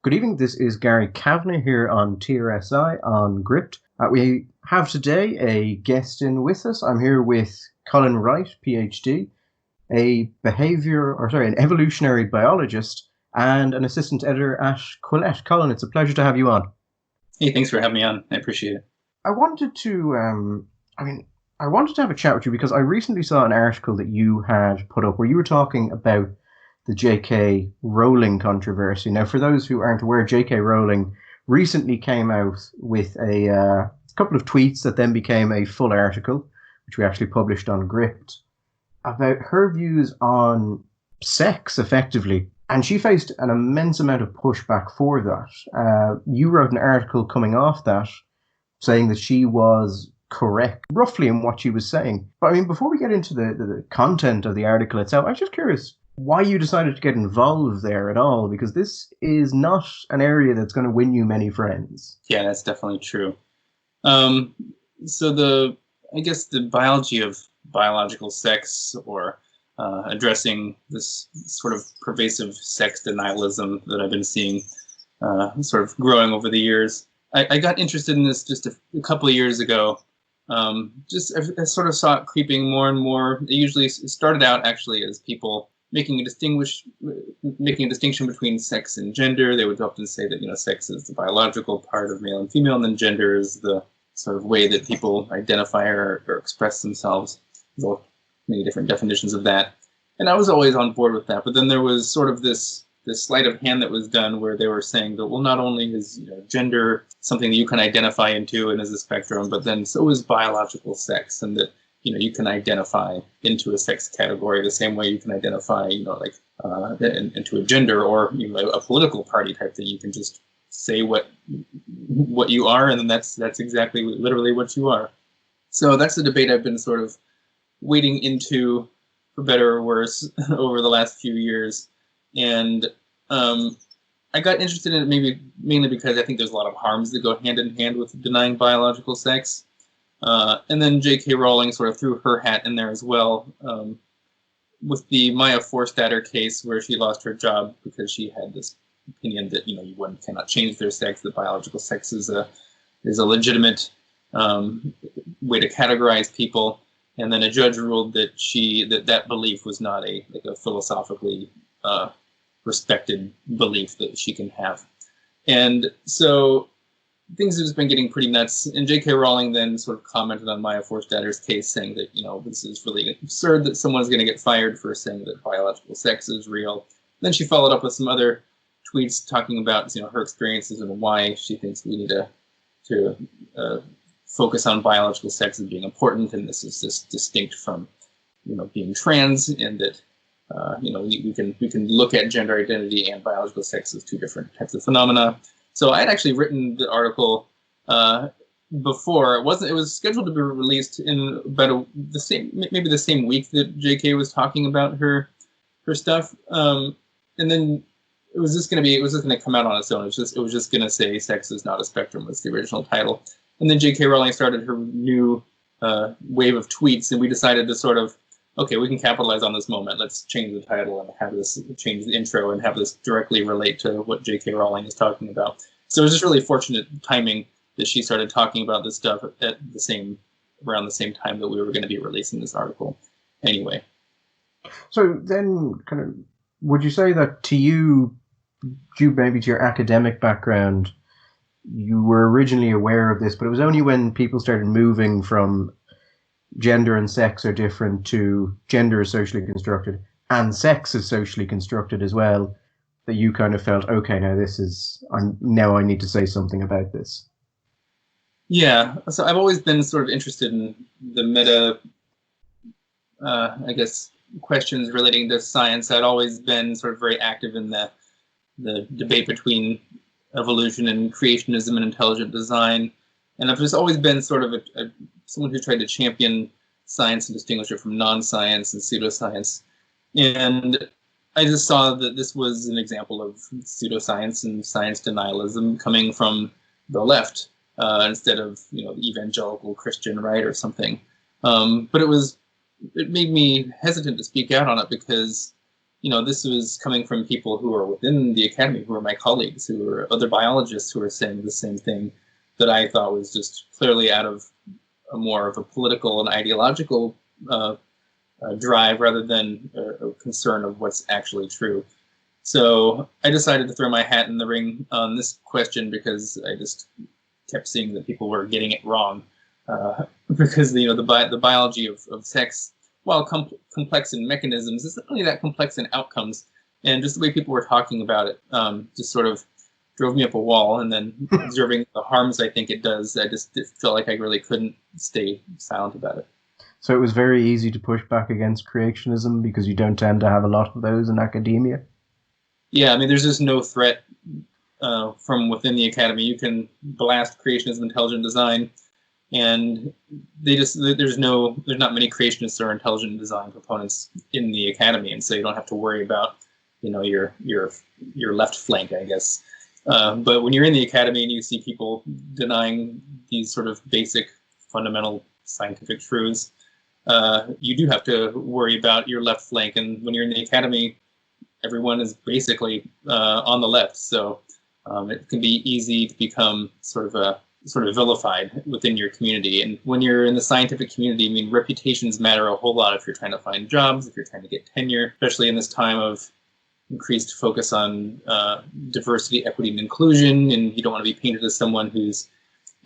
Good evening. This is Gary Kavanagh here on TRSI on Gript. We have today a guest in with us. I'm here with Colin Wright, PhD, an evolutionary biologist, and an assistant editor at Quillette. Colin, it's a pleasure to have you on. Hey, thanks for having me on. I appreciate it. I wanted to, I wanted to have a chat with you because I recently saw an article that you had put up where you were talking about the Jk Rowling controversy. Now, for those who aren't aware, Jk Rowling recently came out with a couple of tweets that then became a full article, which we actually published on Gript, about her views on sex, effectively. And she faced an immense amount of pushback for that. You wrote an article coming off that, saying that she was correct, roughly, in what she was saying. But I mean, before we get into the content of the article itself, I was just curious why you decided to get involved there at all, because this is not an area that's going to win you many friends. Yeah, that's definitely true. I guess the biology of biological sex, or addressing this sort of pervasive sex denialism that I've been seeing sort of growing over the years. I got interested in this just a couple of years ago. I sort of saw it creeping more and more. It usually started out actually as people making a distinction between sex and gender. They would often say that, sex is the biological part of male and female, and then gender is the sort of way that people identify or express themselves. There's many different definitions of that. And I was always on board with that. But then there was sort of this sleight of hand that was done where they were saying that, well, not only is gender something that you can identify into and is a spectrum, but then so is biological sex, and that you can identify into a sex category the same way you can identify, into a gender or a political party type thing. You can just say what you are, and then that's exactly literally what you are. So that's the debate I've been sort of wading into, for better or worse, over the last few years. And I got interested in it mainly because I think there's a lot of harms that go hand in hand with denying biological sex. And then Jk Rowling sort of threw her hat in there as well, with the Maya Forstater case, where she lost her job because she had this opinion that one cannot change their sex, that biological sex is a legitimate way to categorize people, and then a judge ruled that that belief was not a philosophically respected belief that she can have. And so things have just been getting pretty nuts. And Jk Rowling then sort of commented on Maya Forstater's case, saying that, this is really absurd that someone's going to get fired for saying that biological sex is real. Then she followed up with some other tweets talking about, her experiences and why she thinks we need to focus on biological sex as being important, and this is just distinct from, being trans, and that we can look at gender identity and biological sex as two different types of phenomena. So I had actually written the article before. It was scheduled to be released in about the same week that Jk was talking about her stuff, and then it was just going to come out on its own. It was just going to say "Sex is not a spectrum" was the original title, and then Jk Rowling started her new wave of tweets, and we decided to sort of, okay, we can capitalize on this moment. Let's change the title and change the intro and have this directly relate to what Jk Rowling is talking about. So it was just really fortunate timing that she started talking about this stuff around the same time that we were going to be releasing this article. Anyway. So then, kind of, would you say that to you, due maybe to your academic background, you were originally aware of this, but it was only when people started moving from gender and sex are different to gender is socially constructed and sex is socially constructed as well, that you kind of felt, okay, now I need to say something about this? Yeah, so I've always been sort of interested in the meta, questions relating to science. I'd always been sort of very active in the debate between evolution and creationism and intelligent design. And I've just always been sort of someone who tried to champion science and distinguish it from non-science and pseudoscience. And I just saw that this was an example of pseudoscience and science denialism coming from the left instead of the evangelical Christian right or something. But it made me hesitant to speak out on it because this was coming from people who are within the academy, who are my colleagues, who are other biologists who are saying the same thing that I thought was just clearly out of more of a political and ideological drive rather than a concern of what's actually true. So I decided to throw my hat in the ring on this question because I just kept seeing that people were getting it wrong. Because the biology of sex, while complex in mechanisms, isn't really that complex in outcomes. And just the way people were talking about it just sort of drove me up a wall. And then observing the harms I think it does, I just felt like I really couldn't stay silent about it. So it was very easy to push back against creationism because you don't tend to have a lot of those in academia? Yeah, I mean, there's just no threat from within the academy. You can blast creationism, intelligent design, and there's not many creationists or intelligent design proponents in the academy, and so you don't have to worry about your left flank, I guess. But when you're in the academy and you see people denying these sort of basic fundamental scientific truths, you do have to worry about your left flank. And when you're in the academy, everyone is basically on the left, so it can be easy to become sort of vilified within your community. And when you're in the scientific community, I mean, reputations matter a whole lot if you're trying to find jobs, if you're trying to get tenure, especially in this time of increased focus on diversity, equity, and inclusion. And you don't want to be painted as someone who's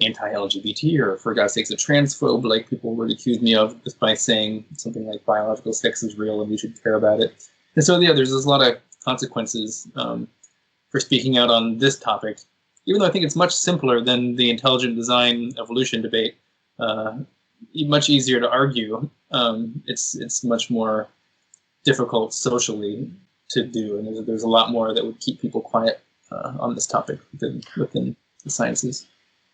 anti-LGBT or, for God's sakes, a transphobe, like people would accuse me of just by saying something like biological sex is real and we should care about it. And so, yeah, there's a lot of consequences for speaking out on this topic, even though I think it's much simpler than the intelligent design evolution debate. Much easier to argue. It's much more difficult socially to do, and there's a lot more that would keep people quiet on this topic within the sciences.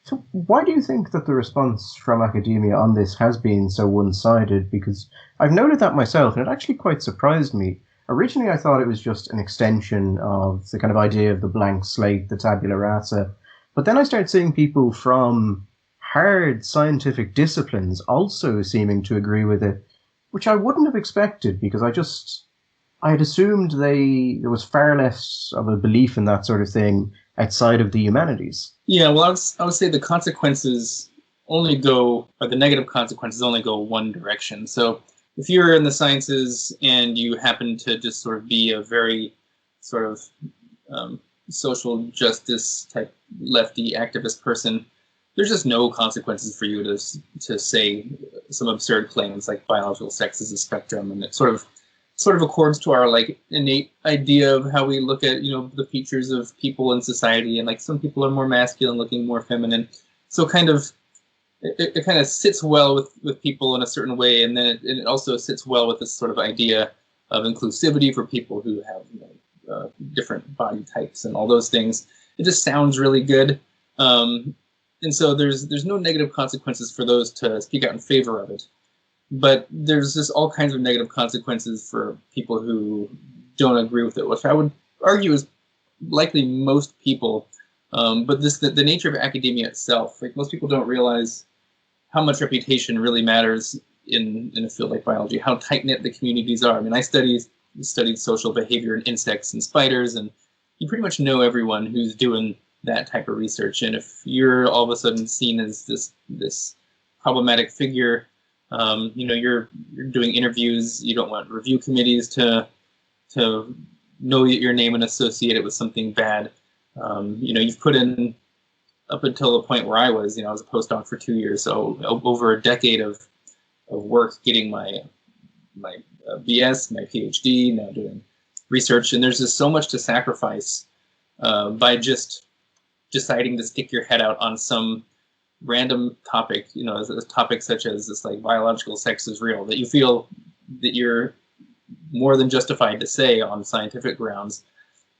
So why do you think that the response from academia on this has been so one-sided? Because I've noted that myself, and it actually quite surprised me. Originally, I thought it was just an extension of the kind of idea of the blank slate, the tabula rasa. But then I started seeing people from hard scientific disciplines also seeming to agree with it, which I wouldn't have expected because I had assumed there was far less of a belief in that sort of thing outside of the humanities. Yeah, well, I would say the consequences the negative consequences only go one direction. So if you're in the sciences and you happen to just sort of be a very sort of social justice type lefty activist person, there's just no consequences for you to say some absurd claims like biological sex is a spectrum, and it sort of accords to our like innate idea of how we look at the features of people in society, and like some people are more masculine looking, more feminine, so it kind of sits well with people in a certain way, and then it also sits well with this sort of idea of inclusivity for people who have different body types and all those things. It just sounds really good, and so there's no negative consequences for those to speak out in favor of it. But there's just all kinds of negative consequences for people who don't agree with it, which I would argue is likely most people. But the nature of academia itself, like most people don't realize how much reputation really matters in a field like biology, how tight-knit the communities are. I mean, I studied social behavior in insects and spiders, and you pretty much know everyone who's doing that type of research. And if you're all of a sudden seen as this problematic figure, you're doing interviews, you don't want review committees to know your name and associate it with something bad. You've put in, up until the point where I was a postdoc for 2 years, so over a decade of work getting my BS, my PhD, now doing research, and there's just so much to sacrifice by just deciding to stick your head out on some random topic, a topic such as this, like biological sex is real, that you feel that you're more than justified to say on scientific grounds.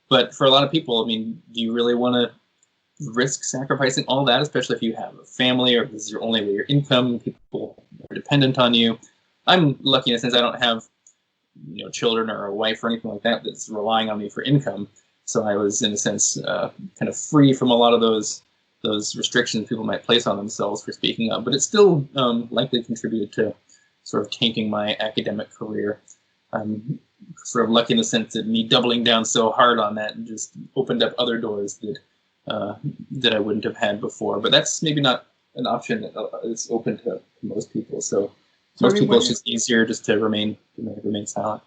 But for a lot of people, I mean, do you really want to risk sacrificing all that, especially if you have a family or this is your only way your income, people are dependent on you? I'm lucky in a sense I don't have children or a wife or anything like that that's relying on me for income. So I was, in a sense, kind of free from a lot of those restrictions people might place on themselves for speaking up. But it still likely contributed to sort of tainting my academic career. I'm sort of lucky in the sense that me doubling down so hard on that and just opened up other doors that I wouldn't have had before. But that's maybe not an option that is open to most people. So most people, it's just easier just to remain silent.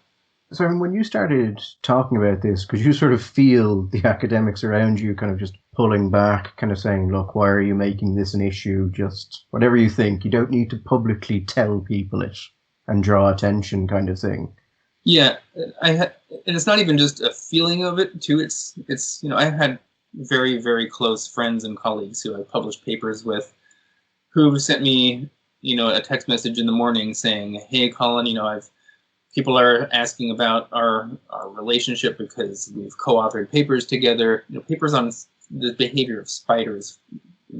So when you started talking about this, could you sort of feel the academics around you kind of just pulling back, kind of saying, look, why are you making this an issue? Just whatever you think, you don't need to publicly tell people it and draw attention kind of thing. Yeah, and it's not even just a feeling of it too. It's I had very, very close friends and colleagues who I published papers with who sent me, a text message in the morning saying, hey, Colin, people are asking about our relationship because we've co-authored papers together, papers on the behavior of spiders,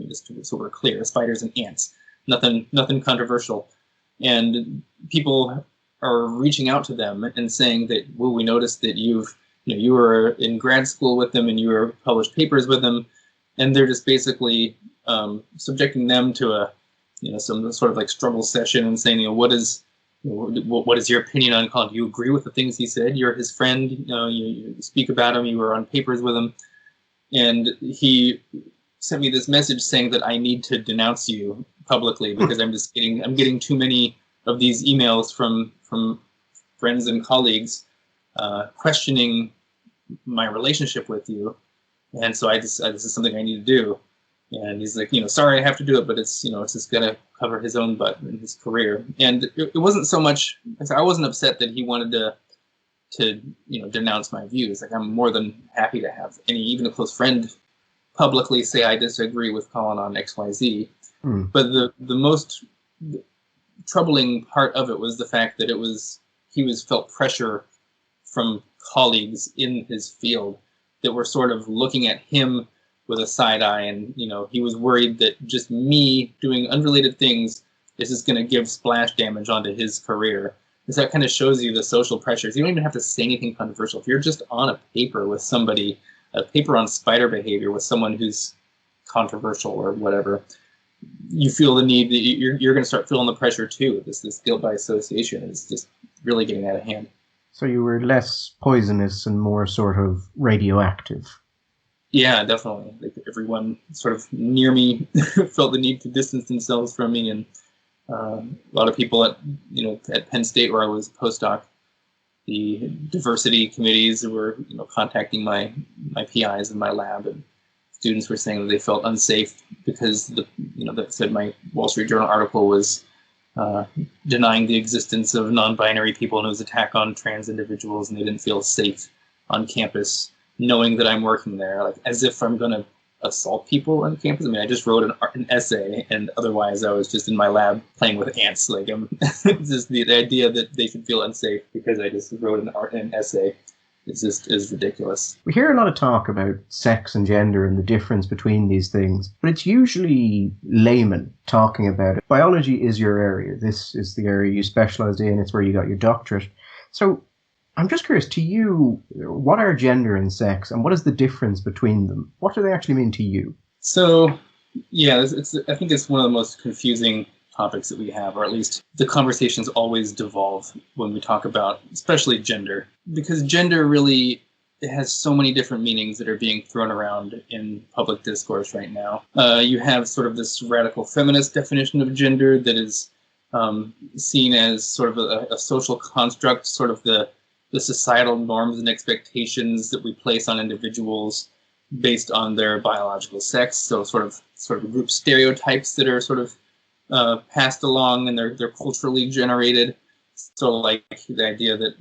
just so we're clear, spiders and ants, nothing controversial. And people are reaching out to them and saying that, well, we noticed that you were in grad school with them and you were published papers with them, and they're just basically subjecting them to some sort of like struggle session and saying, what is your opinion on Colin? Do you agree with the things he said? You're his friend. You speak about him. You were on papers with him, and he sent me this message saying that I need to denounce you publicly because I'm getting too many of these emails from friends and colleagues questioning my relationship with you, and so this is something I need to do. And he's like, sorry, I have to do it, but it's just gonna cover his own butt in his career. And it wasn't so much. I wasn't upset that he wanted to denounce my views. Like, I'm more than happy to have even a close friend publicly say I disagree with Colin on X, Y, Z. But the most troubling part of it was the fact that he felt pressure from colleagues in his field that were sort of looking at him with a side eye, and he was worried that just me doing unrelated things is just going to give splash damage onto his career. And so that kind of shows you the social pressures. You don't even have to say anything controversial. If you're just on a paper with somebody, a paper on spider behavior with someone who's controversial or whatever, you feel the need that you're going to start feeling the pressure too. This guilt by association is just really getting out of hand. So you were less poisonous and more sort of radioactive. Yeah, definitely. Like, everyone sort of near me felt the need to distance themselves from me, and a lot of people at Penn State, where I was postdoc, the diversity committees were contacting my PIs in my lab, and students were saying that they felt unsafe because that said my Wall Street Journal article was denying the existence of non-binary people, and it was an attack on trans individuals, and they didn't feel safe on campus knowing that I'm working there, like as if I'm going to assault people on campus. I mean, I just wrote an essay, and otherwise I was just in my lab playing with ants. Like, just the idea that they should feel unsafe because I just wrote an essay is ridiculous. We hear a lot of talk about sex and gender and the difference between these things, but it's usually laymen talking about it. Biology is your area. This is the area you specialized in. It's where you got your doctorate. So I'm just curious, to you, what are gender and sex, and what is the difference between them? What do they actually mean to you? So, yeah, I think it's one of the most confusing topics that we have, or at least the conversations always devolve when we talk about, especially gender, because gender really has so many different meanings that are being thrown around in public discourse right now. You have sort of this radical feminist definition of gender that is seen as sort of a social construct, sort of the societal norms and expectations that we place on individuals based on their biological sex. So sort of group stereotypes that are sort of passed along, and they're culturally generated. So like the idea that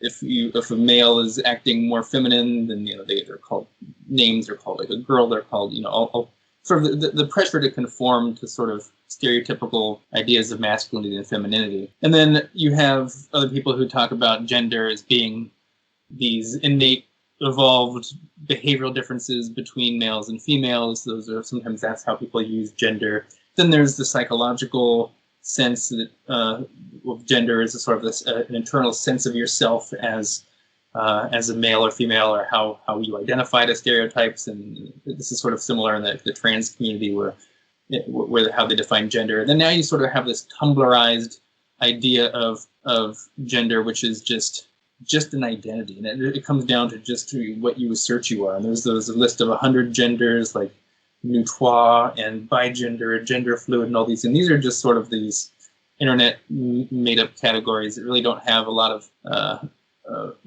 if a male is acting more feminine, then they're called names. They're called like a girl. They're called all sort of the pressure to conform to sort of stereotypical ideas of masculinity and femininity. And then you have other people who talk about gender as being these innate, evolved behavioral differences between males and females. Sometimes that's how people use gender. Then there's the psychological sense that of gender is a sort of an internal sense of yourself as a male or female, or how you identify the stereotypes. And this is sort of similar in the trans community where how they define gender. And then now you sort of have this Tumblrized idea of of gender, which is just an identity, and it comes down to just what you assert you are. And there's a list of 100 genders, like neutrois and bigender, gender fluid, and all these. And these are just sort of these internet made-up categories that really don't have a lot of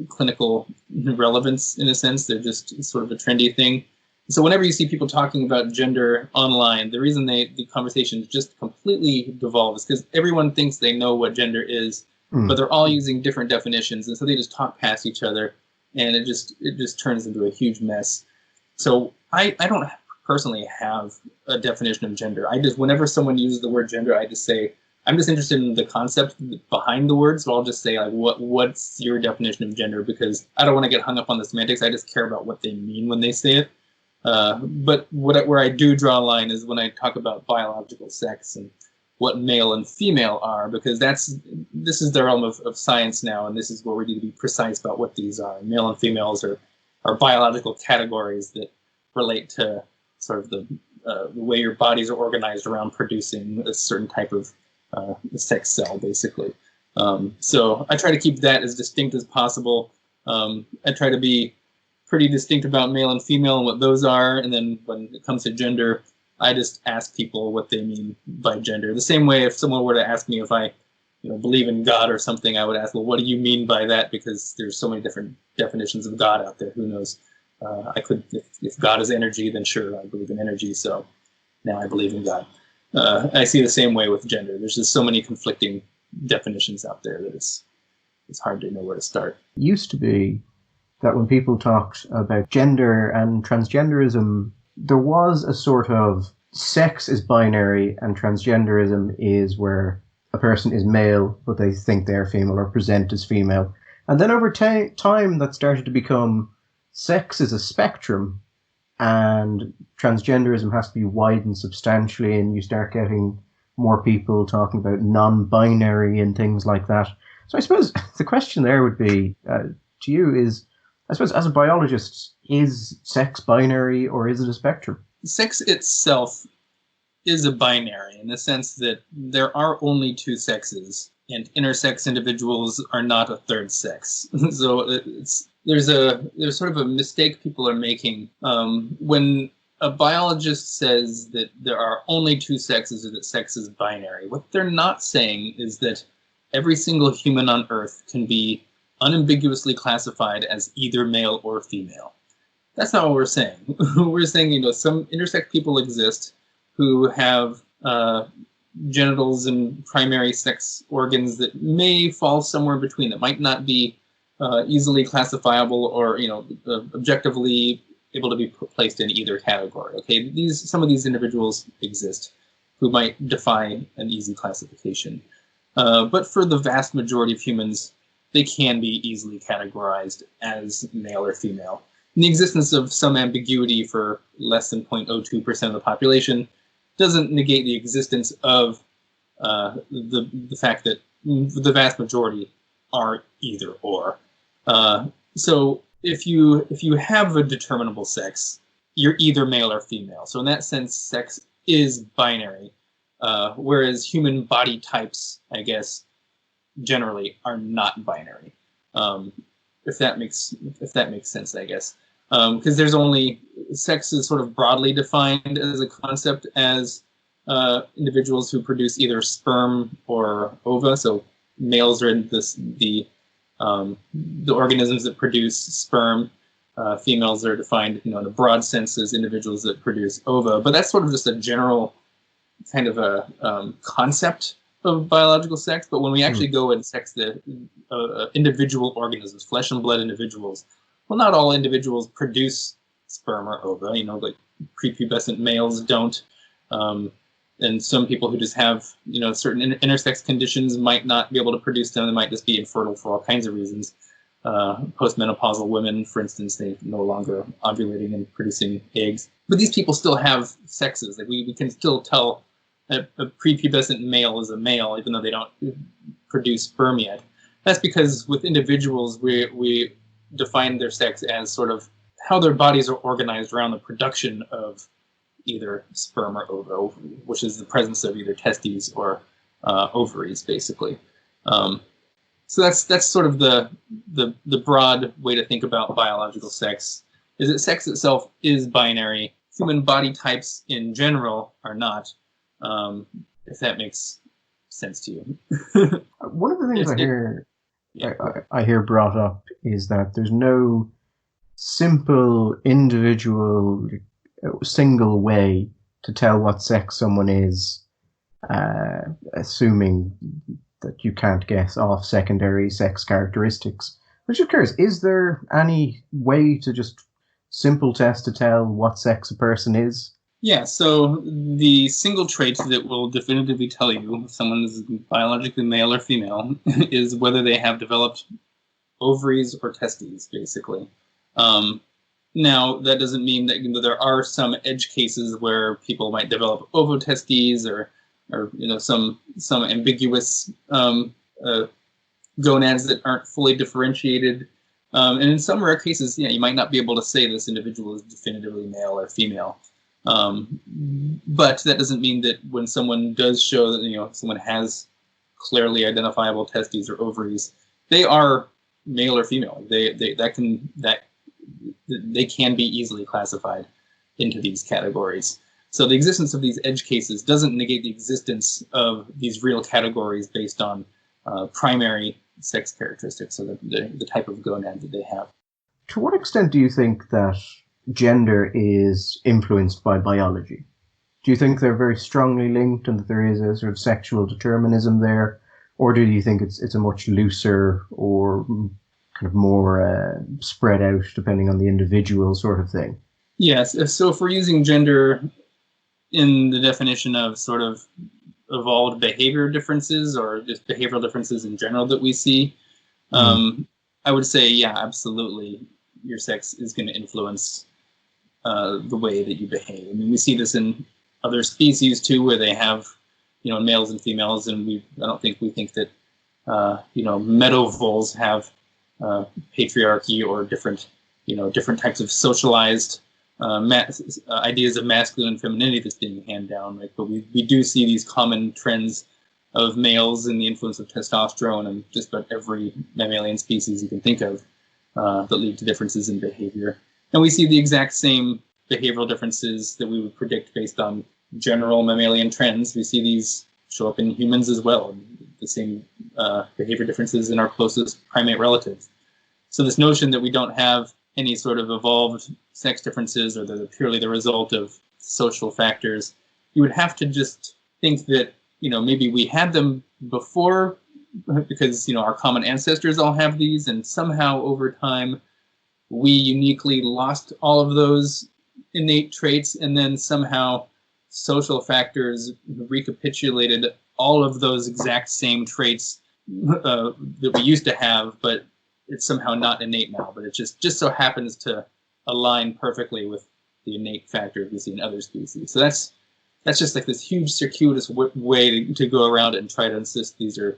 clinical relevance in a sense. They're just sort of a trendy thing. So whenever you see people talking about gender online, the reason the conversation just completely devolves is because everyone thinks they know what gender is, but they're all using different definitions, and so they just talk past each other, and it just turns into a huge mess. So I don't personally have a definition of gender. I just, whenever someone uses the word gender, I just say, I'm just interested in the concept behind the word, so I'll just say, like, what's your definition of gender? Because I don't want to get hung up on the semantics. I just care about what they mean when they say it. But where I do draw a line is when I talk about biological sex and what male and female are, because this is the realm of science now, and this is where we need to be precise about what these are. Male and females are biological categories that relate to sort of the way your bodies are organized around producing a certain type of sex cell, basically. So I try to keep that as distinct as possible. I try to be pretty distinct about male and female and what those are, and then when it comes to gender, I just ask people what they mean by gender. The same way if someone were to ask me if I believe in God or something, I would ask, well, what do you mean by that? Because there's so many different definitions of God out there. Who knows? If God is energy, then sure, I believe in energy, so now I believe in God. I see the same way with gender. There's just so many conflicting definitions out there that it's hard to know where to start. It used to be that when people talked about gender and transgenderism, there was a sort of sex is binary and transgenderism is where a person is male, but they think they're female or present as female. And then over time, that started to become sex is a spectrum and transgenderism has to be widened substantially, and you start getting more people talking about non-binary and things like that. So I suppose the question there would be to you is, I suppose as a biologist, is sex binary or is it a spectrum? Sex itself is a binary in the sense that there are only two sexes, and intersex individuals are not a third sex. So there's sort of a mistake people are making when a biologist says that there are only two sexes or that sex is binary. What they're not saying is that every single human on Earth can be unambiguously classified as either male or female. That's not what we're saying. We're saying, some intersex people exist who have genitals and primary sex organs that may fall somewhere between, that might not be easily classifiable or, objectively able to be placed in either category. Okay, some of these individuals exist who might defy an easy classification. But for the vast majority of humans, they can be easily categorized as male or female. And the existence of some ambiguity for less than 0.02% of the population doesn't negate the existence of the fact that the vast majority are either or. So if you have a determinable sex, you're either male or female. So in that sense, sex is binary, whereas human body types, I guess, generally are not binary. If that makes sense, I guess. Because there's only, sex is sort of broadly defined as a concept as individuals who produce either sperm or ova. So males are in the organisms that produce sperm. Females are defined, in a broad sense as individuals that produce ova. But that's sort of just a general kind of a concept of biological sex. But when we actually go and sex the individual organisms, flesh and blood individuals, well, not all individuals produce sperm or ova. Like prepubescent males don't. And some people who just have, certain intersex conditions might not be able to produce them. They might just be infertile for all kinds of reasons. Postmenopausal women, for instance, they no longer ovulating and producing eggs. But these people still have sexes. Like we can still tell a prepubescent male is a male, even though they don't produce sperm yet. That's because with individuals, we define their sex as sort of how their bodies are organized around the production of either sperm or ova, which is the presence of either testes or ovaries, basically. So that's sort of the broad way to think about biological sex, is that sex itself is binary. Human body types in general are not, if that makes sense to you. One of the things Yeah. I hear brought up is that there's no simple, individual, single way to tell what sex someone is, assuming that you can't guess off secondary sex characteristics. Which occurs, is there any way to just simple test to tell what sex a person is? Yeah, so the single trait that will definitively tell you if someone is biologically male or female is whether they have developed ovaries or testes, basically. Now, that doesn't mean that there are some edge cases where people might develop ovotestes or some ambiguous gonads that aren't fully differentiated. And in some rare cases, you might not be able to say this individual is definitively male or female. But that doesn't mean that when someone does show that someone has clearly identifiable testes or ovaries, they are male or female. They can be easily classified into these categories. So the existence of these edge cases doesn't negate the existence of these real categories based on primary sex characteristics, so the type of gonad that they have. To what extent do you think that gender is influenced by biology? Do you think they're very strongly linked and that there is a sort of sexual determinism there? Or do you think it's a much looser or kind of more spread out depending on the individual sort of thing? Yes, so if we're using gender in the definition of sort of evolved behavior differences or just behavioral differences in general that we see, I would say, yeah, absolutely, your sex is going to influence the way that you behave. I mean, we see this in other species too, where they have, males and females, and I don't think we think that, meadow voles have patriarchy or different types of socialized ideas of masculine and femininity that's being handed down, right? But we do see these common trends of males and the influence of testosterone and just about every mammalian species you can think of that lead to differences in behavior. And we see the exact same behavioral differences that we would predict based on general mammalian trends. We see these show up in humans as well, the same behavior differences in our closest primate relatives. So this notion that we don't have any sort of evolved sex differences or they're purely the result of social factors, you would have to just think that, maybe we had them before because, our common ancestors all have these, and somehow over time we uniquely lost all of those innate traits, and then somehow social factors recapitulated all of those exact same traits that we used to have, but it's somehow not innate now, but it just so happens to align perfectly with the innate factors we see in other species. So that's just like this huge circuitous way to go around it and try to insist these are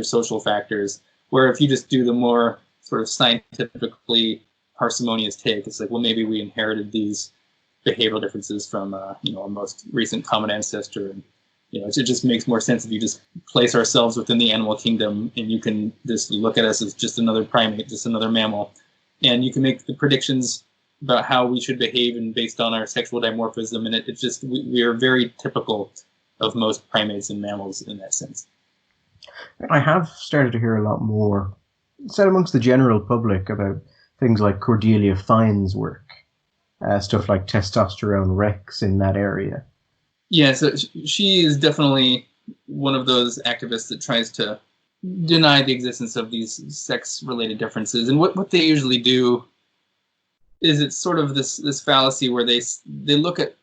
social factors, where if you just do the more sort of scientifically parsimonious take, it's like, well, maybe we inherited these behavioral differences from a most recent common ancestor, and it just makes more sense if you just place ourselves within the animal kingdom and you can just look at us as just another primate, just another mammal, and you can make the predictions about how we should behave and based on our sexual dimorphism, and it's just we are very typical of most primates and mammals in that sense. I have started to hear a lot more said amongst the general public about things like Cordelia Fine's work, stuff like testosterone rex in that area. Yeah, so she is definitely one of those activists that tries to deny the existence of these sex-related differences. And what they usually do is it's sort of this fallacy where they look at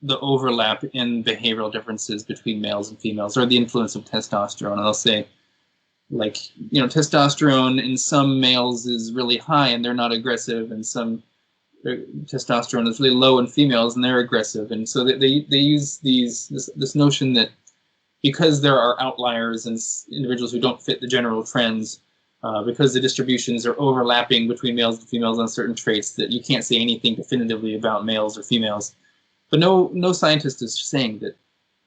the overlap in behavioral differences between males and females, or the influence of testosterone. And they'll say, like, testosterone in some males is really high and they're not aggressive, and some testosterone is really low in females and they're aggressive. And so they use this notion that because there are outliers and individuals who don't fit the general trends, because the distributions are overlapping between males and females on certain traits, that you can't say anything definitively about males or females. But no scientist is saying that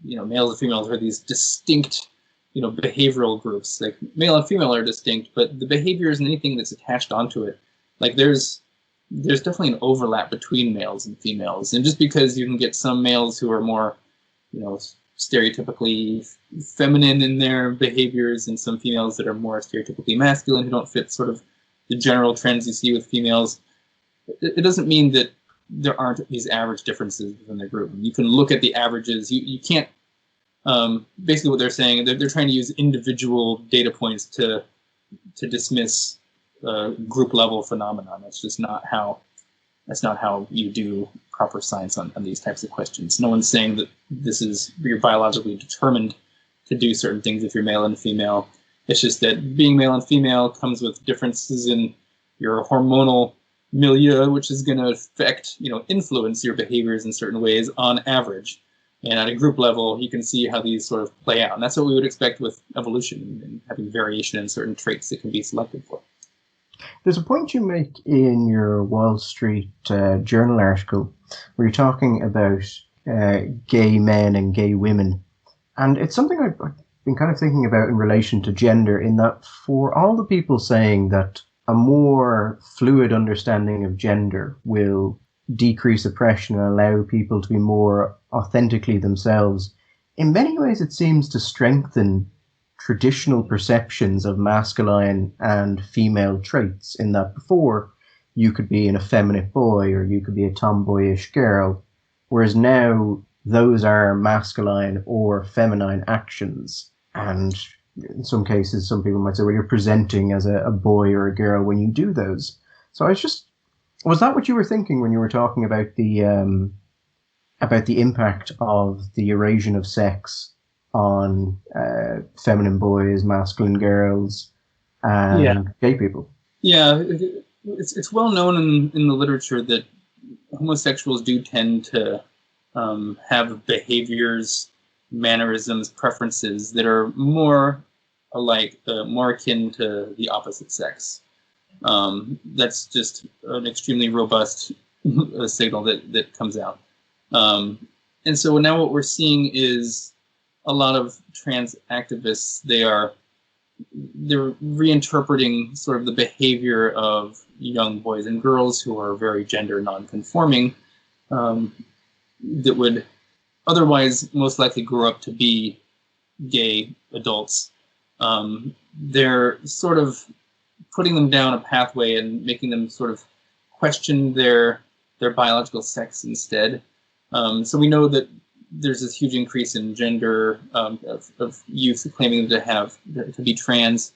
males and females are these distinct behavioral groups. Like male and female are distinct, but the behaviors and anything that's attached onto it, like there's definitely an overlap between males and females. And just because you can get some males who are more, stereotypically feminine in their behaviors, and some females that are more stereotypically masculine who don't fit sort of the general trends you see with females, it doesn't mean that there aren't these average differences within the group. You can look at the averages. You can't. Basically, what they're saying, they're trying to use individual data points to dismiss group level phenomenon. That's just not how. That's not how you do proper science on these types of questions. No one's saying that you're biologically determined to do certain things if you're male and female. It's just that being male and female comes with differences in your hormonal milieu, which is going to affect, influence your behaviors in certain ways on average. And at a group level, you can see how these sort of play out. And that's what we would expect with evolution and having variation in certain traits that can be selected for. There's a point you make in your Wall Street Journal article where you're talking about gay men and gay women. And it's something I've been kind of thinking about in relation to gender, in that for all the people saying that a more fluid understanding of gender will decrease oppression and allow people to be more authentically themselves, in many ways it seems to strengthen traditional perceptions of masculine and female traits, in that before you could be an effeminate boy or you could be a tomboyish girl, whereas now those are masculine or feminine actions. And in some cases, some people might say, well, you're presenting as a boy or a girl when you do those. So was that what you were thinking when you were talking about the impact of the erosion of sex on feminine boys, masculine girls, and gay people? Yeah, it's well known in the literature that homosexuals do tend to have behaviors, mannerisms, preferences that are more alike, more akin to the opposite sex. That's just an extremely robust signal that comes out. And so now what we're seeing is a lot of trans activists, they're reinterpreting sort of the behavior of young boys and girls who are very gender non-conforming, that would otherwise most likely grow up to be gay adults. They're sort of putting them down a pathway and making them sort of question their biological sex instead. So we know that there's this huge increase in gender of youth claiming to be trans,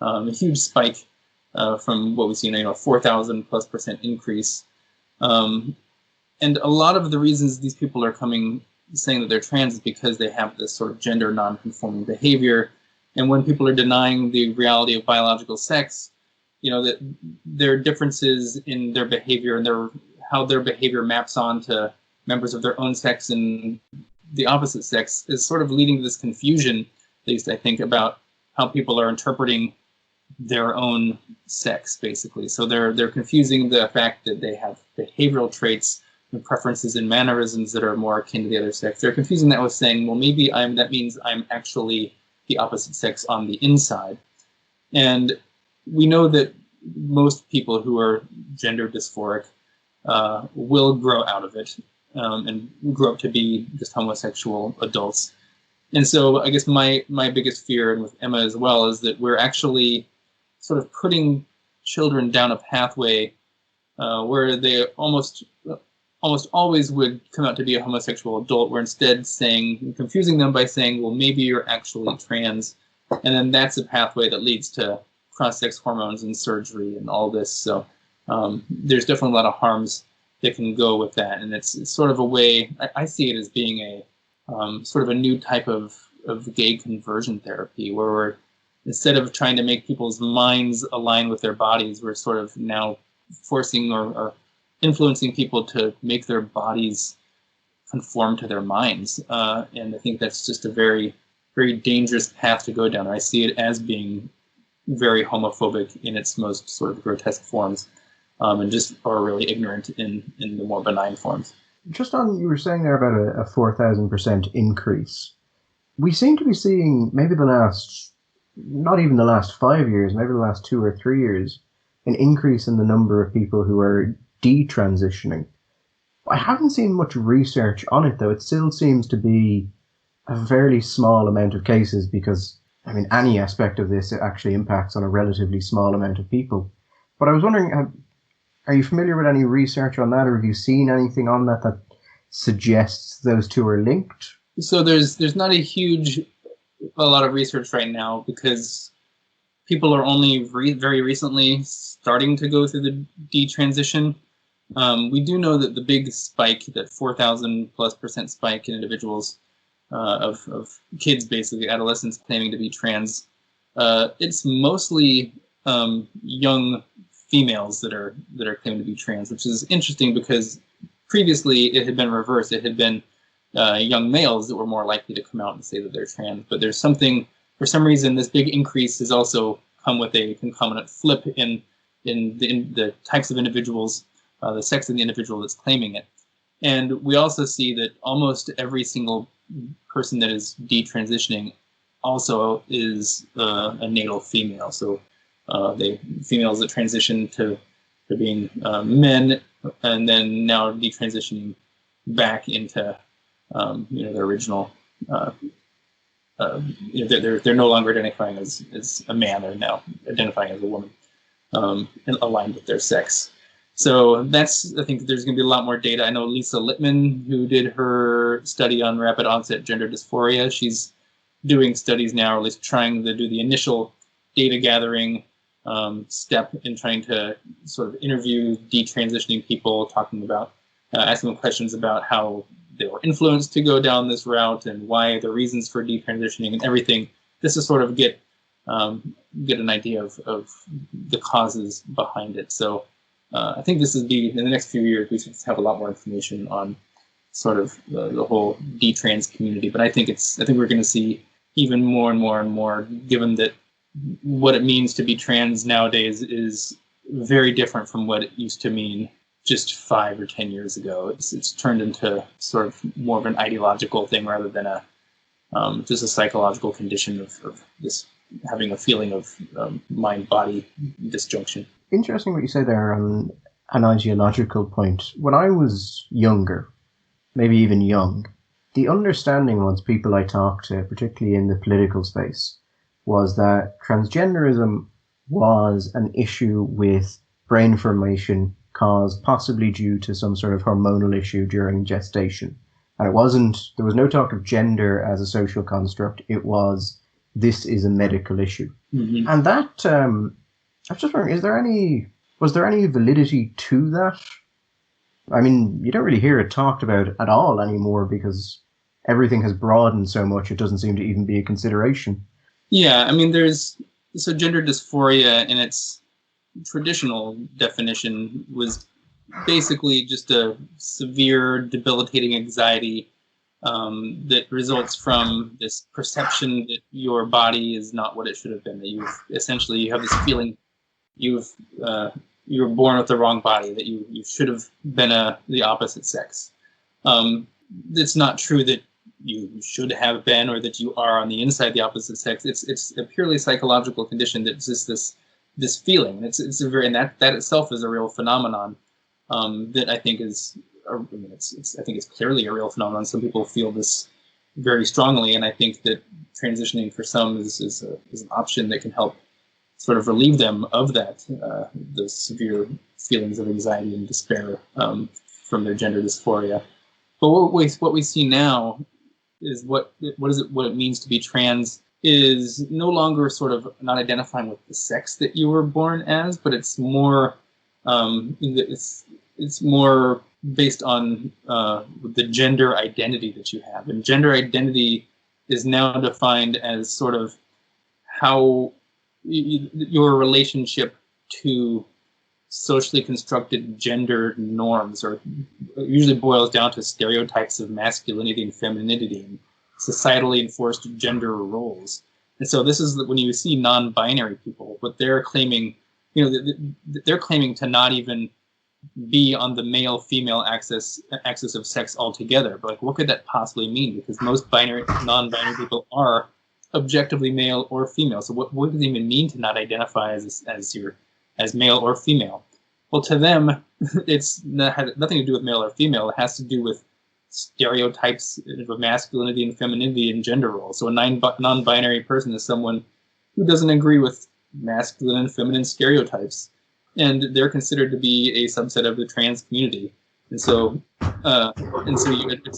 a huge spike from what we've seen, 4,000+% increase. And a lot of the reasons these people are saying that they're trans is because they have this sort of gender non-conforming behavior. And when people are denying the reality of biological sex, that their differences in their behavior and how their behavior maps onto members of their own sex and the opposite sex is sort of leading to this confusion, at least I think, about how people are interpreting their own sex, basically. So they're confusing the fact that they have behavioral traits and preferences and mannerisms that are more akin to the other sex. They're confusing that with saying, well, maybe that means I'm actually the opposite sex on the inside. And we know that most people who are gender dysphoric will grow out of it and grow up to be just homosexual adults. And so I guess my biggest fear, and with Emma as well, is that we're actually sort of putting children down a pathway where they almost always would come out to be a homosexual adult. We're instead confusing them by saying, well, maybe you're actually trans. And then that's a pathway that leads to cross-sex hormones and surgery and all this. So there's definitely a lot of harms that can go with that. And it's sort of a way, I see it as being a sort of a new type of gay conversion therapy, where we're, instead of trying to make people's minds align with their bodies, we're sort of now forcing or influencing people to make their bodies conform to their minds. And I think that's just a very, very dangerous path to go down. I see it as being very homophobic in its most sort of grotesque forms, and just are really ignorant in the more benign forms. Just on, you were saying there about a 4,000% increase. we seem to be seeing maybe not even the last 5 years, maybe the last 2 or 3 years, an increase in the number of people who are detransitioning. I haven't seen much research on it, though. It still seems to be a fairly small amount of cases because, I mean, any aspect of this actually impacts on a relatively small amount of people. But I was wondering, are you familiar with any research on that, or have you seen anything on that that suggests those two are linked? So there's not a lot of research right now because people are only very recently starting to go through the detransition. We do know that the big spike, that 4,000+% spike in individuals of kids, basically adolescents claiming to be trans, it's mostly young females that are claiming to be trans, which is interesting because previously it had been reversed. It had been young males that were more likely to come out and say that they're trans. But there's something, for some reason, this big increase has also come with a concomitant flip in the types of individuals, the sex of the individual that's claiming it. And we also see that almost every single person that is detransitioning also is a natal female. So females that transition to being men and then now detransitioning back into their original. They're no longer identifying as a man; they're now identifying as a woman, and aligned with their sex. So I think there's going to be a lot more data. I know Lisa Littman, who did her study on rapid onset gender dysphoria, she's doing studies now, or at least trying to do the initial data gathering step in trying to sort of interview detransitioning people, talking about, asking them questions about how they were influenced to go down this route and why the reasons for detransitioning and everything, just to sort of get an idea of the causes behind it. So I think this would be, in the next few years, we should have a lot more information on sort of the whole detrans community. But I think we're going to see even more and more and more, given that what it means to be trans nowadays is very different from what it used to mean just 5 or 10 years ago. It's turned into sort of more of an ideological thing rather than just a psychological condition of this having a feeling of mind-body disjunction. Interesting what you say there on an ideological point. When I was younger, maybe even young, the understanding amongst people I talked to, particularly in the political space, was that transgenderism was an issue with brain formation caused possibly due to some sort of hormonal issue during gestation. And there was no talk of gender as a social construct. It was, this is a medical issue. Mm-hmm. And that, I was just wondering, was there any validity to that? I mean, you don't really hear it talked about at all anymore because everything has broadened so much, it doesn't seem to even be a consideration. Yeah, I mean, so gender dysphoria in its traditional definition was basically just a severe, debilitating anxiety that results from this perception that your body is not what it should have been. That you have this feeling you were born with the wrong body. That you should have been the opposite sex. It's not true that you should have been or that you are on the inside the opposite sex. It's a purely psychological condition that's just this feeling. It's a very, and that itself is a real phenomenon that I think is, I think it's clearly a real phenomenon. Some people feel this very strongly, and I think that transitioning for some is an option that can help sort of relieve them of that, those severe feelings of anxiety and despair from their gender dysphoria. But what we see now is what it means to be trans is no longer sort of not identifying with the sex that you were born as, but it's more it's more based on the gender identity that you have, and gender identity is now defined as sort of how your relationship to socially constructed gender norms, or usually boils down to stereotypes of masculinity and femininity and societally enforced gender roles. And so this is when you see non-binary people, what they're claiming, they're claiming to not even be on the male-female axis of sex altogether. But like, what could that possibly mean? Because most non-binary people are objectively male or female. So what does it even mean to not identify as male or female? Well, to them, it's had nothing to do with male or female. It has to do with stereotypes of masculinity and femininity and gender roles. So a non-binary person is someone who doesn't agree with masculine and feminine stereotypes, and they're considered to be a subset of the trans community. And so a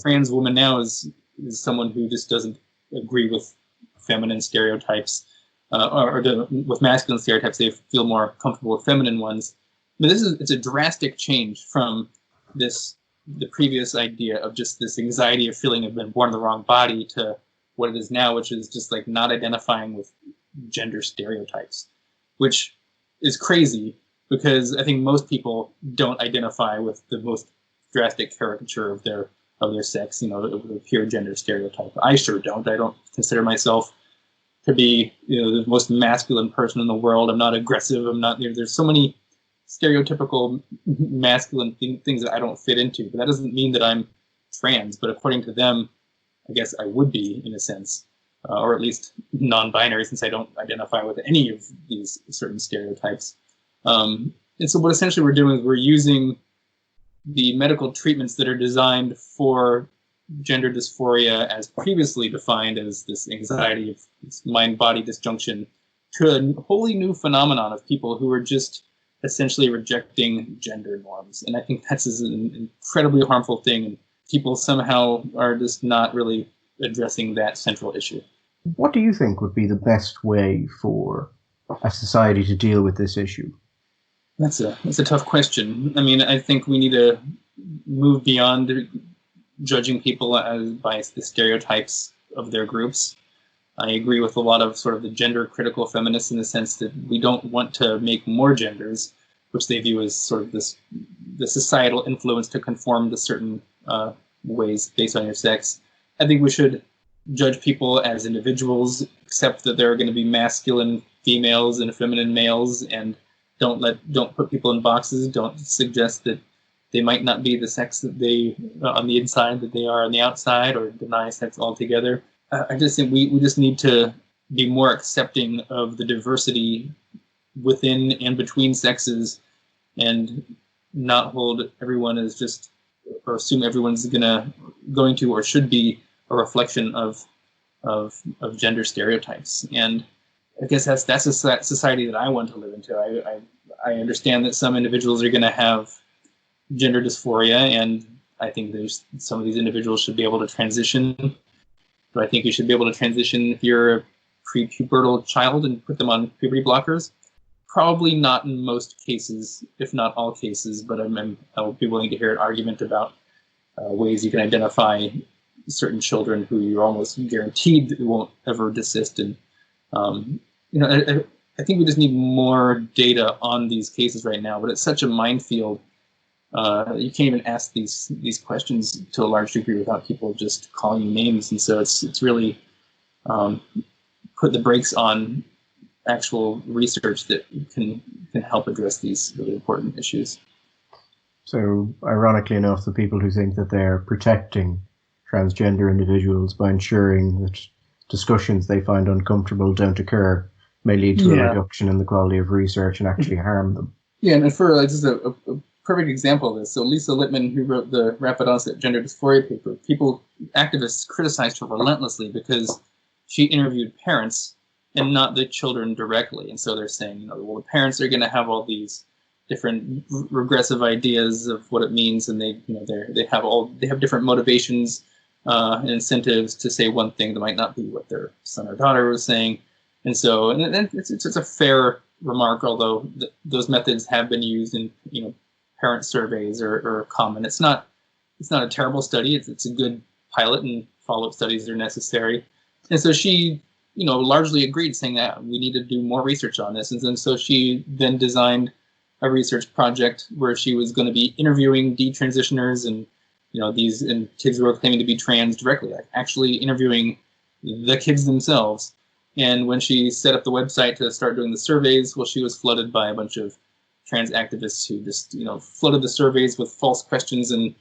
trans woman now is someone who just doesn't agree with feminine stereotypes, with masculine stereotypes. They feel more comfortable with feminine ones. But it's a drastic change from the previous idea of just this anxiety of feeling I've been born in the wrong body to what it is now, which is just like not identifying with gender stereotypes, which is crazy because I think most people don't identify with the most drastic caricature of their sex, the pure gender stereotype. I sure don't. I don't consider myself to be, the most masculine person in the world. I'm not aggressive. I'm not. There's so many stereotypical masculine things that I don't fit into, but that doesn't mean that I'm trans. But according to them, I guess I would be in a sense, or at least non-binary, since I don't identify with any of these certain stereotypes. And so what essentially we're doing is we're using the medical treatments that are designed for gender dysphoria as previously defined as this anxiety of this mind-body disjunction to a wholly new phenomenon of people who are just essentially rejecting gender norms. And I think that's an incredibly harmful thing, and people somehow are just not really addressing that central issue. What do you think would be the best way for a society to deal with this issue? That's a tough question. I mean, I think we need to move beyond judging people by the stereotypes of their groups. I agree with a lot of sort of the gender critical feminists in the sense that we don't want to make more genders, which they view as sort of the societal influence to conform to certain ways based on your sex. I think we should judge people as individuals, accept that there are going to be masculine females and feminine males, and don't put people in boxes. Don't suggest that they might not be the sex that they on the inside that they are on the outside, or deny sex altogether. I just think we just need to be more accepting of the diversity within and between sexes, and not hold everyone as just, or assume everyone's going to or should be a reflection of gender stereotypes. And I guess that's a society that I want to live into. I understand that some individuals are going to have gender dysphoria, and I think there's some of these individuals should be able to transition. But I think you should be able to transition if you're a prepubertal child and put them on puberty blockers. Probably not in most cases, if not all cases, but I'll be willing to hear an argument about ways you can identify certain children who you're almost guaranteed won't ever desist. And I think we just need more data on these cases right now. But it's such a minefield. You can't even ask these questions to a large degree without people just calling you names, and so it's really put the brakes on actual research that can help address these really important issues. So, ironically enough, the people who think that they're protecting transgender individuals by ensuring that discussions they find uncomfortable don't occur may lead to a reduction in the quality of research and actually harm them. Yeah, and for just a perfect example of this, so Lisa Lippman, who wrote the Rapid Onset Gender Dysphoria paper, activists criticized her relentlessly because she interviewed parents and not the children directly. And so they're saying, well, the parents are going to have all these different regressive ideas of what it means, and they have different motivations and incentives to say one thing that might not be what their son or daughter was saying. And so, and it's a fair remark, although those methods have been used in parent surveys or common. It's not a terrible study. It's a good pilot, and follow-up studies are necessary. And so she largely agreed, saying that we need to do more research on this. And so she then designed a research project where she was going to be interviewing detransitioners and these kids who are claiming to be trans directly, like actually interviewing the kids themselves. And when she set up the website to start doing the surveys, well, she was flooded by a bunch of trans activists who just flooded the surveys with false questions and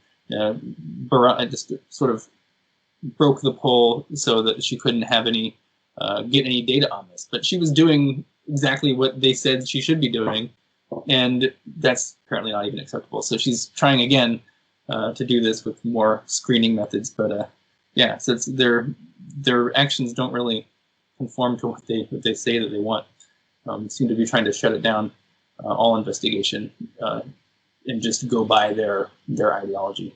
just sort of broke the poll so that she couldn't have any get any data on this. But she was doing exactly what they said she should be doing, and that's apparently not even acceptable. So she's trying again to do this with more screening methods. But yeah, so it's their actions don't really conform to what they say that they want. Seem to be trying to shut it down, all investigation, and just go by their ideology.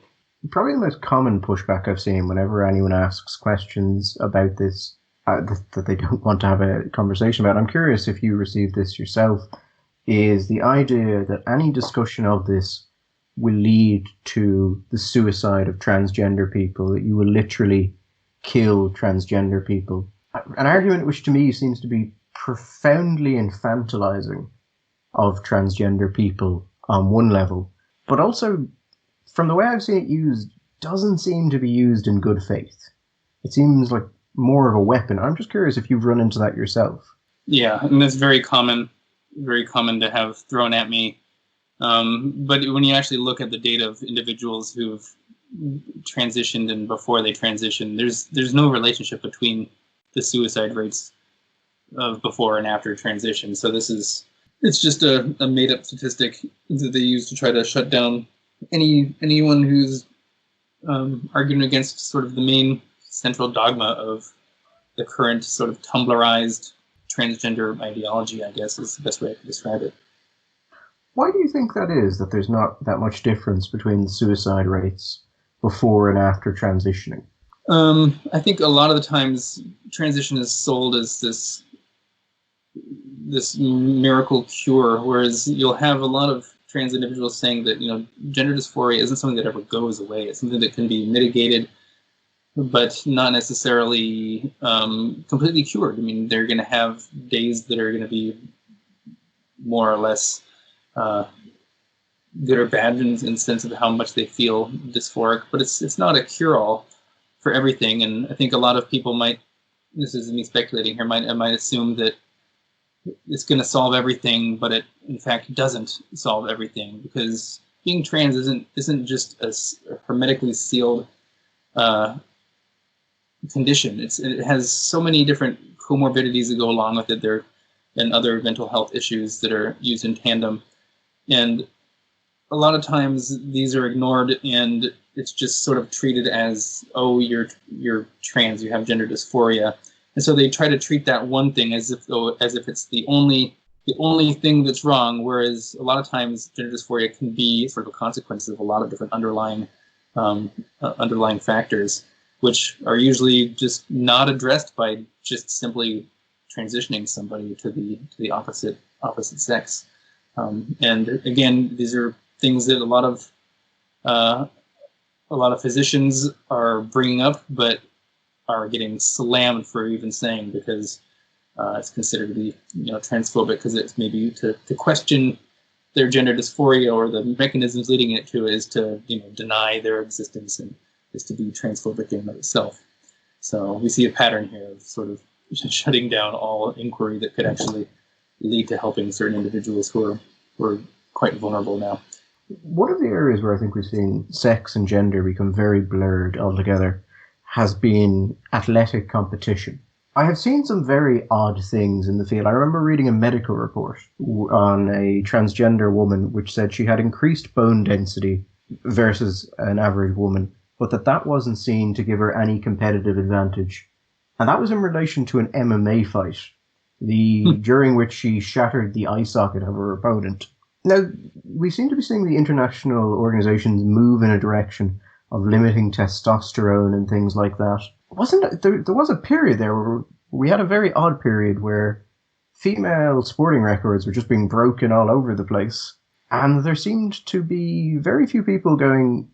Probably the most common pushback I've seen whenever anyone asks questions about this that they don't want to have a conversation about, I'm curious if you received this yourself, is the idea that any discussion of this will lead to the suicide of transgender people, that you will literally kill transgender people. An argument which to me seems to be profoundly infantilizing of transgender people on one level, but also, from the way I've seen it used, doesn't seem to be used in good faith. It seems like more of a weapon. I'm just curious if you've run into that yourself. Yeah, and that's very common to have thrown at me. But when you actually look at the data of individuals who've transitioned and before they transitioned, there's no relationship between the suicide rates of before and after transition. So it's just a made-up statistic that they use to try to shut down anyone who's arguing against sort of the main central dogma of the current sort of Tumblrized transgender ideology, I guess is the best way I can describe it. Why do you think that is, that there's not that much difference between the suicide rates before and after transitioning? I think a lot of the times transition is sold as this miracle cure, whereas you'll have a lot of trans individuals saying that gender dysphoria isn't something that ever goes away. It's something that can be mitigated, but not necessarily completely cured. I mean, they're going to have days that are going to be more or less good or bad in the sense of how much they feel dysphoric, but it's not a cure-all for everything. And I think a lot of people might, this is me speculating here, might assume that it's going to solve everything, but it in fact doesn't solve everything, because being trans isn't just a hermetically sealed condition. It has so many different comorbidities that go along with it. There and other mental health issues that are used in tandem, and a lot of times these are ignored, and it's just sort of treated as, oh, you're trans, you have gender dysphoria. And so they try to treat that one thing as if it's the only thing that's wrong, whereas a lot of times gender dysphoria can be sort of a consequence of a lot of different underlying factors, which are usually just not addressed by just simply transitioning somebody to the opposite sex. And again, these are things that a lot of physicians are bringing up, but are getting slammed for even saying, because it's considered to be transphobic, because it's maybe to question their gender dysphoria, or the mechanisms leading it to it is to deny their existence and is to be transphobic in and of itself. So we see a pattern here of sort of shutting down all inquiry that could actually lead to helping certain individuals who are quite vulnerable now. One of the areas where I think we've seen sex and gender become very blurred altogether has been athletic competition. I have seen some very odd things in the field. I remember reading a medical report on a transgender woman which said she had increased bone density versus an average woman, but that wasn't seen to give her any competitive advantage. And that was in relation to an MMA fight, during which she shattered the eye socket of her opponent. Now, we seem to be seeing the international organizations move in a direction of limiting testosterone and things like that. There was a period there where we had a very odd period where female sporting records were just being broken all over the place. And there seemed to be very few people going,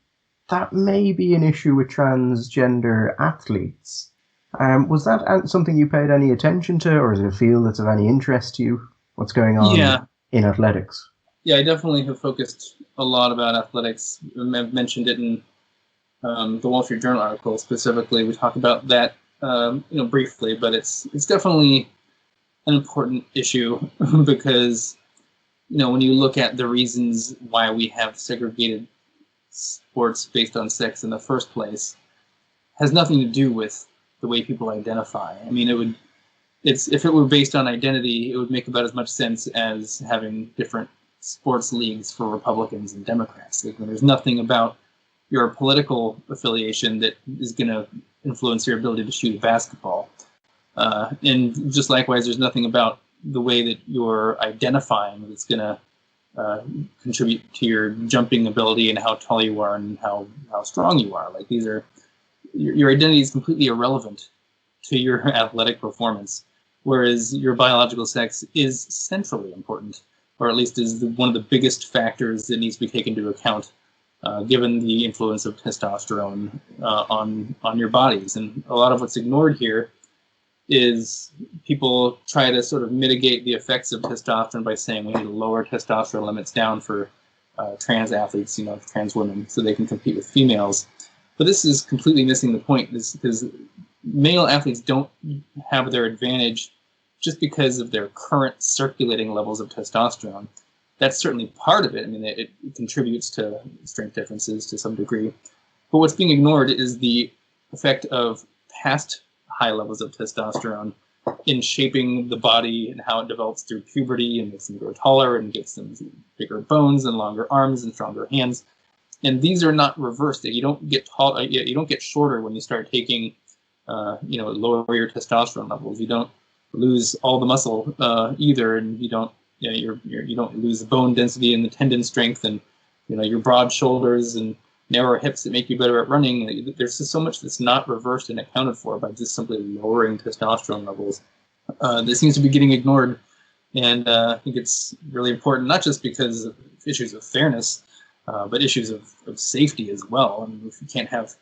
that may be an issue with transgender athletes. Was that something you paid any attention to, or is it a field that's of any interest to you? What's going on in athletics? Yeah, I definitely have focused a lot about athletics. I've mentioned it in the Wall Street Journal article specifically. We talk about that, briefly, but it's definitely an important issue because when you look at the reasons why we have segregated sports based on sex in the first place, has nothing to do with the way people identify. I mean, if it were based on identity, it would make about as much sense as having different sports leagues for Republicans and Democrats. Like, there's nothing about your political affiliation that is going to influence your ability to shoot a basketball. And just likewise, there's nothing about the way that you're identifying that's going to contribute to your jumping ability and how tall you are and how strong you are. Like, these are, your identity is completely irrelevant to your athletic performance, whereas your biological sex is centrally important, or at least is one of the biggest factors that needs to be taken into account, given the influence of testosterone on your bodies. And a lot of what's ignored here is people try to sort of mitigate the effects of testosterone by saying we need to lower testosterone limits down for trans athletes, trans women, so they can compete with females. But this is completely missing the point, because male athletes don't have their advantage just because of their current circulating levels of testosterone. That's certainly part of it. I mean, it contributes to strength differences to some degree. But what's being ignored is the effect of past high levels of testosterone in shaping the body and how it develops through puberty and makes them grow taller and gets them bigger bones and longer arms and stronger hands. And these are not reversed. You don't get tall. You don't get shorter when you start taking, lower your testosterone levels. You don't lose all the muscle either, and you don't lose the bone density and the tendon strength, and your broad shoulders and narrower hips that make you better at running. There's just so much that's not reversed and accounted for by just simply lowering testosterone levels. That seems to be getting ignored, and I think it's really important, not just because of issues of fairness, but issues of safety as well. I mean, if you can't have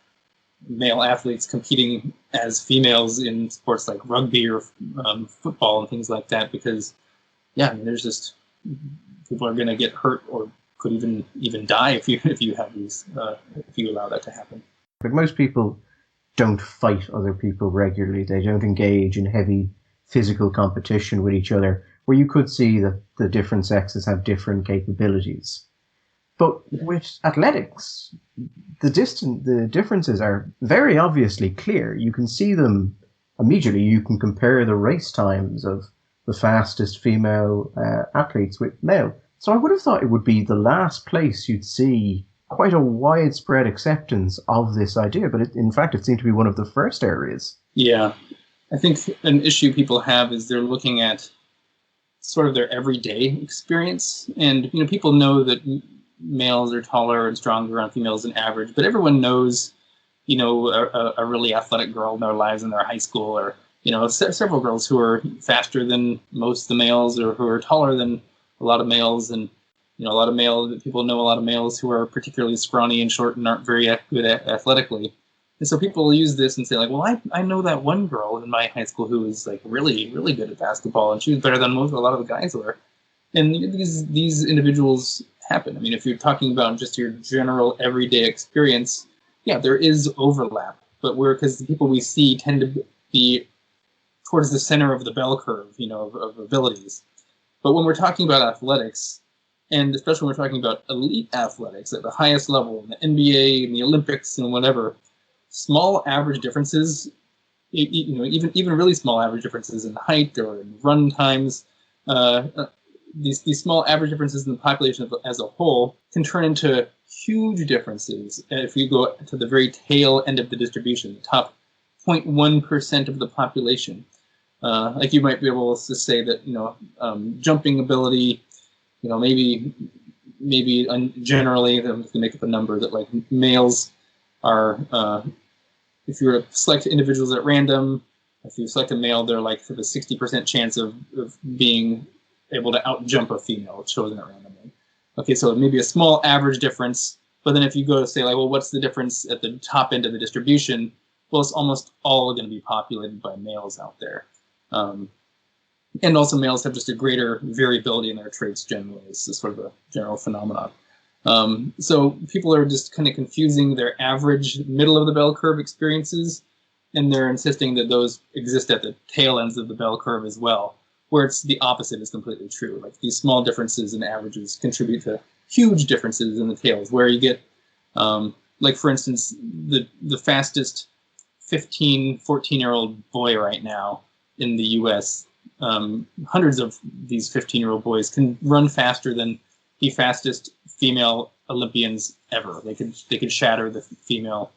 male athletes competing as females in sports like rugby or football and things like that, because there's just, people are going to get hurt or could even die if you have these if you allow that to happen. But most people don't fight other people regularly. They don't engage in heavy physical competition with each other, where you could see that the different sexes have different capabilities. But with athletics, the differences are very obviously clear. You can see them immediately. You can compare the race times of the fastest female athletes with male. So I would have thought it would be the last place you'd see quite a widespread acceptance of this idea, but in fact it seemed to be one of the first areas. Yeah, I think an issue people have is they're looking at sort of their everyday experience, and people know that males are taller and stronger on females than average, but everyone knows, a really athletic girl in their lives in their high school, or several girls who are faster than most of the males, or who are taller than a lot of males, and people know a lot of males who are particularly scrawny and short and aren't very good athletically. And so people use this and say, like, well, I know that one girl in my high school who was like really, really good at basketball, and she was better than a lot of the guys were. And these individuals happen. I mean, if you're talking about just your general everyday experience, there is overlap, but because the people we see tend to be towards the center of the bell curve, of abilities. But when we're talking about athletics, and especially when we're talking about elite athletics at the highest level, in the NBA and the Olympics and whatever, small average differences, even really small average differences in height or in run times, these small average differences in the population as a whole can turn into huge differences if you go to the very tail end of the distribution, the top 0.1% of the population. Like, you might be able to say that jumping ability, maybe generally, I'm going to make up a number, that like males are, if you select individuals at random, if you select a male, they're like have a 60% chance of being able to out-jump a female chosen at randomly. Okay, so maybe a small average difference, but then if you go to say, like, well, what's the difference at the top end of the distribution? Well, it's almost all going to be populated by males out there. And also males have just a greater variability in their traits generally. It's just sort of a general phenomenon. So people are just kind of confusing their average middle of the bell curve experiences, and they're insisting that those exist at the tail ends of the bell curve as well. where it's the opposite is completely true. Like these small differences in averages contribute to huge differences in the tails, where you get, like for instance, the fastest 15, 14-year-old boy right now in the U.S., hundreds of these 15-year-old boys can run faster than the fastest female Olympians ever. They could shatter the female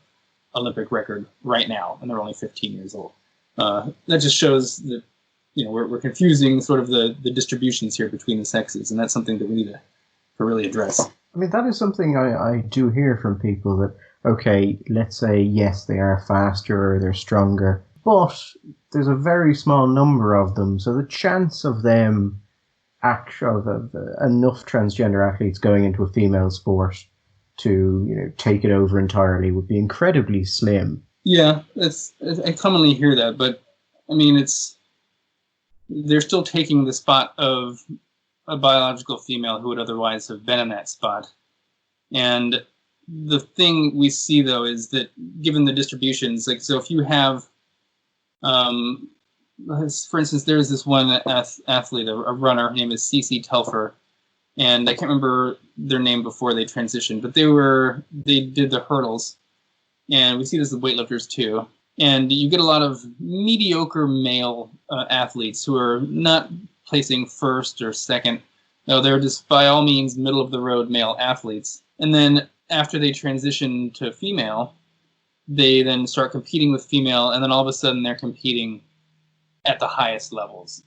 Olympic record right now, and they're only 15 years old. That just shows that we're confusing sort of the distributions here between the sexes, and that's something that we need to really address. I mean, that is something I do hear from people that, okay, let's say, yes, they are faster or they're stronger, but there's a very small number of them, so the chance of them, enough transgender athletes going into a female sport to take it over entirely would be incredibly slim. Yeah, I commonly hear that, but I mean, they're still taking the spot of a biological female who would otherwise have been in that spot. And the thing we see, though, is that given the distributions, like, so if you have, for instance, there's this one athlete, a runner, her name is Cece Telfer, and I can't remember their name before they transitioned, but they did the hurdles, and we see this with weightlifters too. And you get a lot of mediocre male athletes who are not placing first or second. No, they're just by all means middle of the road male athletes. And then after they transition to female, they then start competing with female, and then all of a sudden they're competing at the highest levels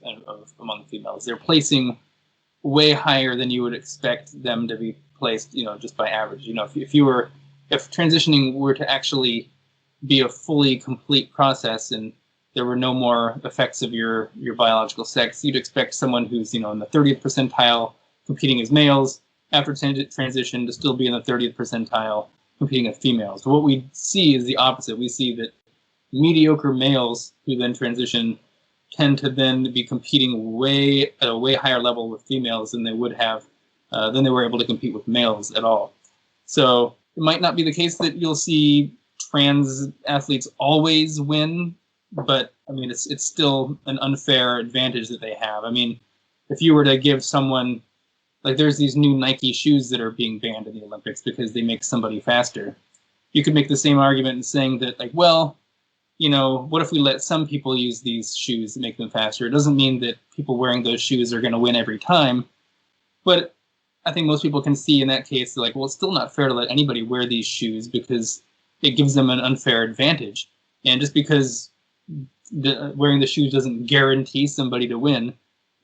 among females. They're placing way higher than you would expect them to be placed, just by average. If transitioning were to actually be a fully complete process and there were no more effects of your biological sex, you'd expect someone who's in the 30th percentile competing as males after transition to still be in the 30th percentile competing as females. But what we see is the opposite. We see that mediocre males who then transition tend to then be competing at a way higher level with females than they would have, than they were able to compete with males at all. So it might not be the case that you'll see trans athletes always win, but I mean, it's still an unfair advantage that they have. I mean, if you were to give someone, like there's these new Nike shoes that are being banned in the Olympics because they make somebody faster. You could make the same argument in saying that, like, well, what if we let some people use these shoes to make them faster? It doesn't mean that people wearing those shoes are going to win every time, but I think most people can see in that case, like, well, it's still not fair to let anybody wear these shoes because it gives them an unfair advantage. And just because wearing the shoes doesn't guarantee somebody to win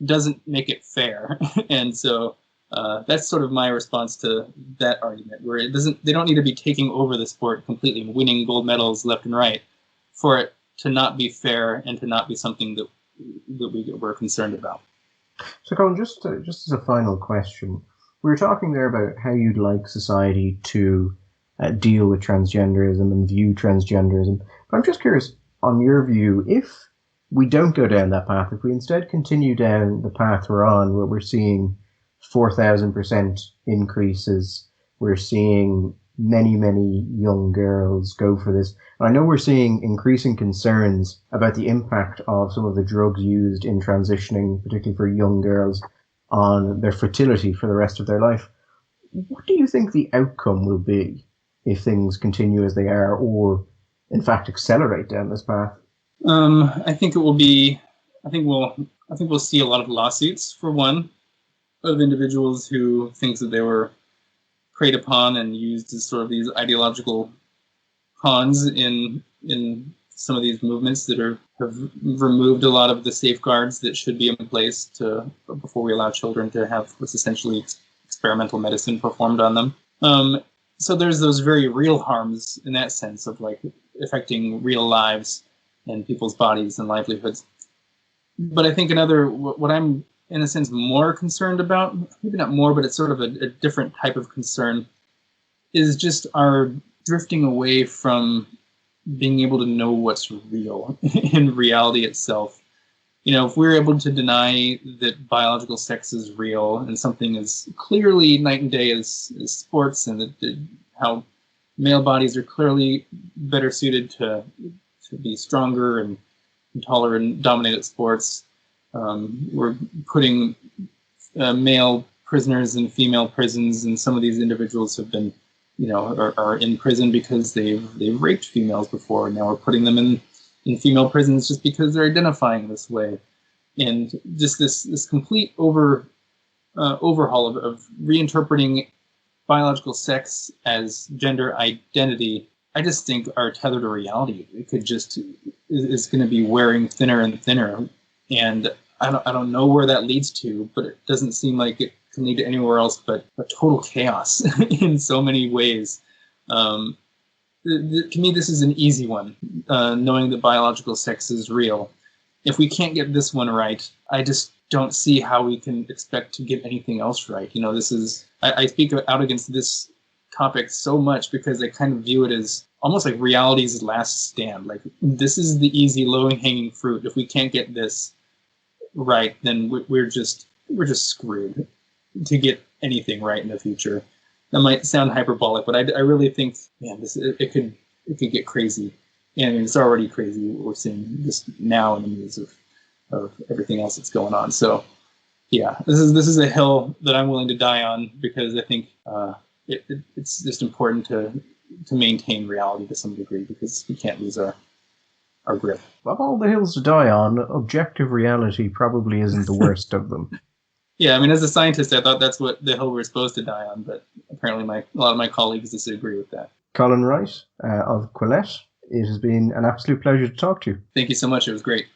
doesn't make it fair. And so that's sort of my response to that argument, where they don't need to be taking over the sport completely and winning gold medals left and right for it to not be fair and to not be something that we're concerned about. So, Colin, just as a final question, we were talking there about how you'd like society to deal with transgenderism and view transgenderism. But I'm just curious, on your view, if we don't go down that path, if we instead continue down the path we're on, where we're seeing 4,000% increases, we're seeing many, many young girls go for this. And I know we're seeing increasing concerns about the impact of some of the drugs used in transitioning, particularly for young girls, on their fertility for the rest of their life. What do you think the outcome will be if things continue as they are, or in fact accelerate down this path? I think we'll see a lot of lawsuits, for one, of individuals who think that they were preyed upon and used as sort of these ideological pawns in some of these movements that have removed a lot of the safeguards that should be in place before we allow children to have what's essentially experimental medicine performed on them. So there's those very real harms in that sense of like affecting real lives and people's bodies and livelihoods. But I think what I'm in a sense more concerned about, maybe not more, but it's sort of a different type of concern, is just our drifting away from being able to know what's real in reality itself. If we're able to deny that biological sex is real and something is clearly night and day as sports, and how male bodies are clearly better suited to be stronger and taller and dominate at sports, We're putting male prisoners in female prisons, and some of these individuals have been, are in prison because they've raped females before. Now we're putting them in female prisons just because they're identifying this way, and just this complete overhaul of reinterpreting biological sex as gender identity. I just think are tethered to reality. It could just is going to be wearing thinner and thinner, and I don't know where that leads to, but it doesn't seem like it can lead to anywhere else but total chaos in so many ways. To me, this is an easy one, knowing that biological sex is real. If we can't get this one right, I just don't see how we can expect to get anything else right. This is I speak out against this topic so much because I kind of view it as almost like reality's last stand. Like, this is the easy, low-hanging fruit. If we can't get this right, then we're just screwed to get anything right in the future. That might sound hyperbolic, but I really think, man, it could get crazy, and it's already crazy. We're seeing this now in the news of everything else that's going on. So, yeah, this is a hill that I'm willing to die on because I think it's just important to maintain reality to some degree because we can't lose our grip. Of all the hills to die on, objective reality probably isn't the worst of them. Yeah, I mean, as a scientist, I thought that's what the hill we're supposed to die on, but apparently a lot of my colleagues disagree with that. Colin Wright of Quillette, it has been an absolute pleasure to talk to you. Thank you so much. It was great.